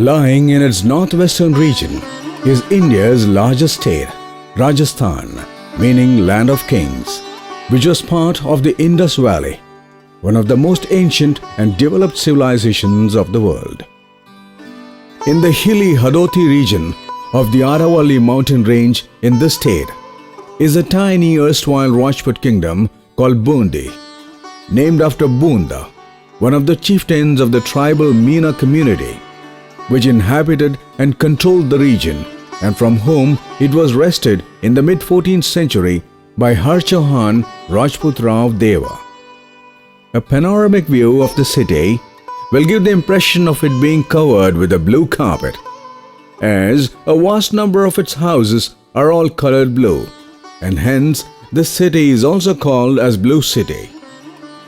Lying in its northwestern region is India's largest state, Rajasthan, meaning Land of Kings, which was part of the Indus Valley, one of the most ancient and developed civilizations of the world. In the hilly Hadoti region of the Aravalli mountain range in this state is a tiny erstwhile Rajput kingdom called Bundi, named after Bunda, one of the chieftains of the tribal Meena community, which inhabited and controlled the region, and from whom it was wrested in the mid-14th century by Harchauhan Rajput Rao Deva. A panoramic view of the city will give the impression of it being covered with a blue carpet, as a vast number of its houses are all colored blue, and hence the city is also called as Blue City,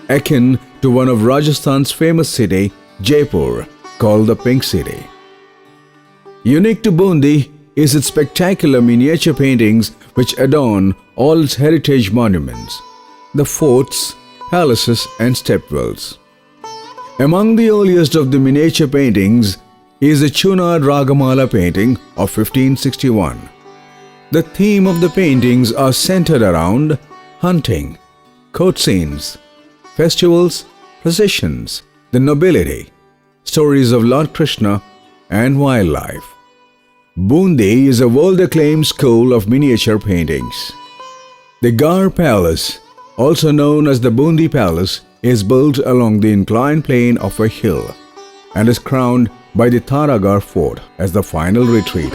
akin to one of Rajasthan's famous city, Jaipur, called the Pink City. Unique to Bundi is its spectacular miniature paintings which adorn all its heritage monuments, the forts, palaces and stepwells. Among the earliest of the miniature paintings is the Chunad Ragamala painting of 1561. The theme of the paintings are centered around hunting, court scenes, festivals, processions, the nobility, stories of Lord Krishna and wildlife. Bundi is a world-acclaimed school of miniature paintings. The Gar Palace, also known as the Bundi Palace, is built along the inclined plane of a hill and is crowned by the Taragar Fort as the final retreat.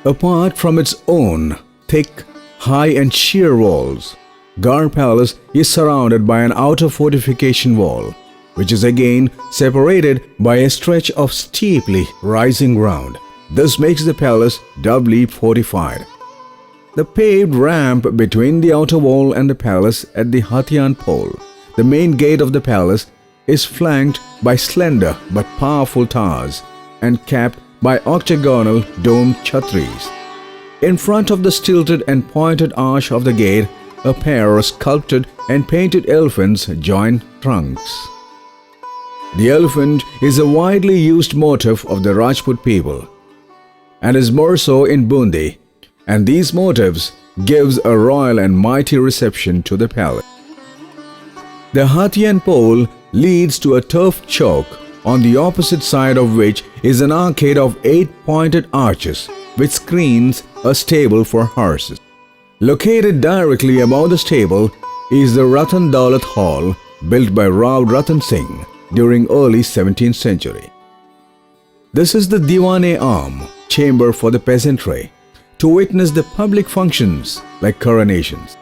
Apart from its own thick, high and sheer walls, Gar Palace is surrounded by an outer fortification wall, which is again separated by a stretch of steeply rising ground. This makes the palace doubly fortified. The paved ramp between the outer wall and the palace at the Hathian Pole, the main gate of the palace, is flanked by slender but powerful towers and capped by octagonal domed chhatris. In front of the stilted and pointed arch of the gate, a pair of sculpted and painted elephants join trunks. The elephant is a widely used motif of the Rajput people, and is more so in Bundi, and these motifs gives a royal and mighty reception to the palace. The Hathian Pole leads to a turf chalk, on the opposite side of which is an arcade of 8 pointed arches which screens a stable for horses. Located directly above the stable is the Ratan Daulat Hall, built by Rao Ratan Singh during early 17th century. This is the Diwane Arm, chamber for the peasantry, to witness the public functions like coronations.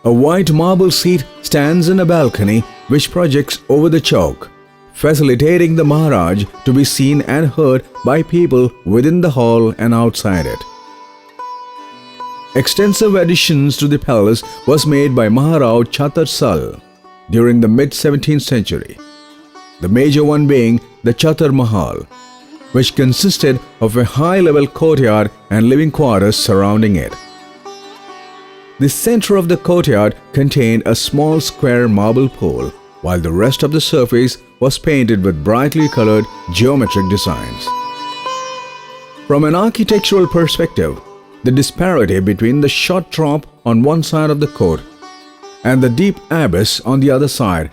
A white marble seat stands in a balcony which projects over the chowk, facilitating the Maharaj to be seen and heard by people within the hall and outside it. Extensive additions to the palace was made by Maharaj Chatar Sal during the mid-17th century, the major one being the Chatar Mahal, which consisted of a high-level courtyard and living quarters surrounding it. The center of the courtyard contained a small square marble pool, while the rest of the surface was painted with brightly colored geometric designs. From an architectural perspective, the disparity between the short drop on one side of the court and the deep abyss on the other side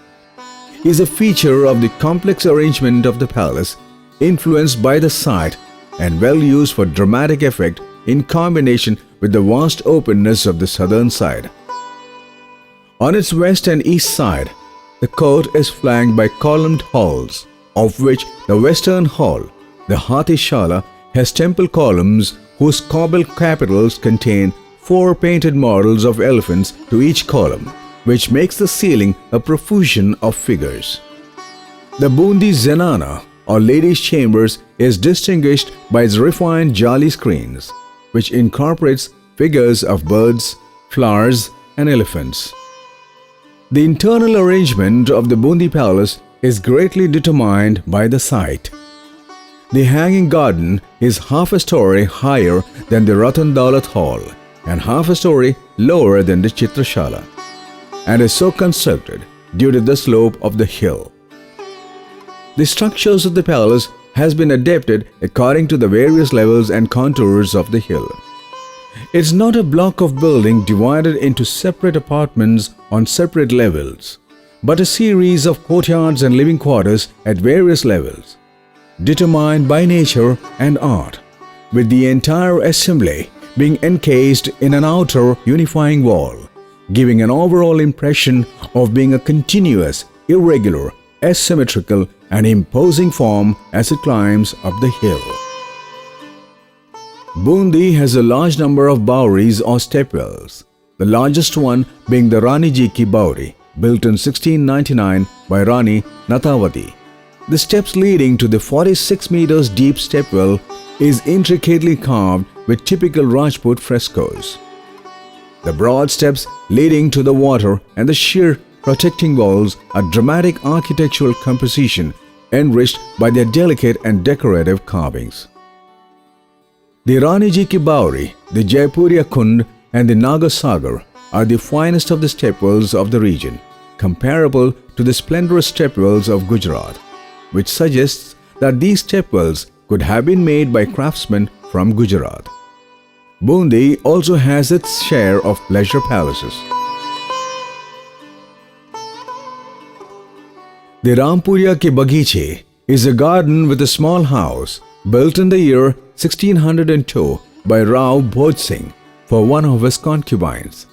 is a feature of the complex arrangement of the palace, influenced by the site and well used for dramatic effect in combination with the vast openness of the southern side. On its west and east side, the court is flanked by columned halls, of which the western hall, the Hathi Shala, has temple columns whose cobble capitals contain 4 painted models of elephants to each column, which makes the ceiling a profusion of figures. The Bundi Zenana, or ladies' chambers, is distinguished by its refined jali screens, which incorporates figures of birds, flowers and elephants. The internal arrangement of the Bundi Palace is greatly determined by the site. The hanging garden is half a story higher than the Ratan Daulat Hall and half a story lower than the Chitrashala, and is so constructed due to the slope of the hill. The structures of the palace has been adapted according to the various levels and contours of the hill. It's not a block of building divided into separate apartments on separate levels, but a series of courtyards and living quarters at various levels, determined by nature and art, with the entire assembly being encased in an outer unifying wall, giving an overall impression of being a continuous, irregular, asymmetrical and imposing form as it climbs up the hill. Bundi has a large number of bauris or stepwells, the largest one being the Rani Ji Ki Bauri, built in 1699 by Rani Nathavati. The steps leading to the 46 meters deep stepwell is intricately carved with typical Rajput frescoes. The broad steps leading to the water and the sheer protecting walls are dramatic architectural composition enriched by their delicate and decorative carvings. The Rani Ji Ki Bauri, the Jaipuriya Kund and the Nagasagar are the finest of the stepwells of the region, comparable to the splendorous stepwells of Gujarat, which suggests that these stepwells could have been made by craftsmen from Gujarat. Bundi also has its share of leisure palaces. The Rampuriya Ki Bagiche is a garden with a small house built in the year 1602 by Rao Bhoj Singh for one of his concubines.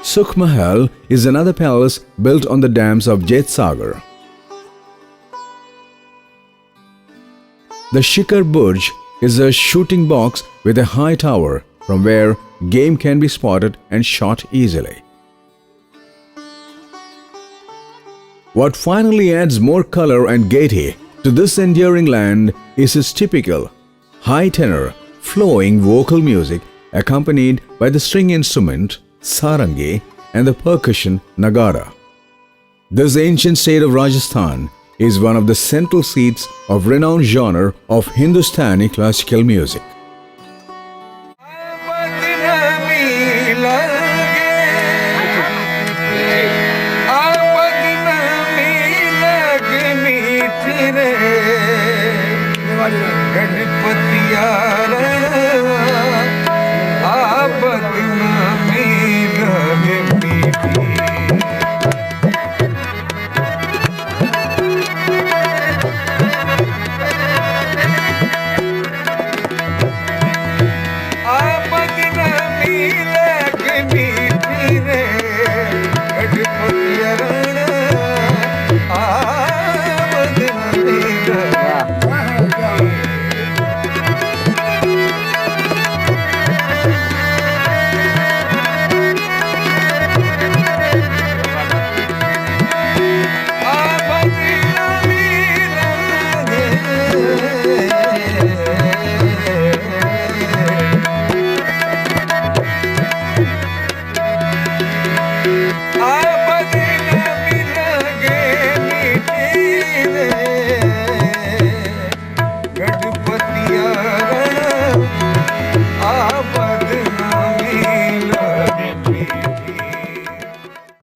Sukh Mahal is another palace built on the dams of Jetsagar. The Shikar Burj is a shooting box with a high tower from where game can be spotted and shot easily. What finally adds more color and gaiety to this enduring land is its typical high tenor, flowing vocal music accompanied by the string instrument sarangi and the percussion nagara. This ancient state of Rajasthan is one of the central seats of renowned genre of Hindustani classical music.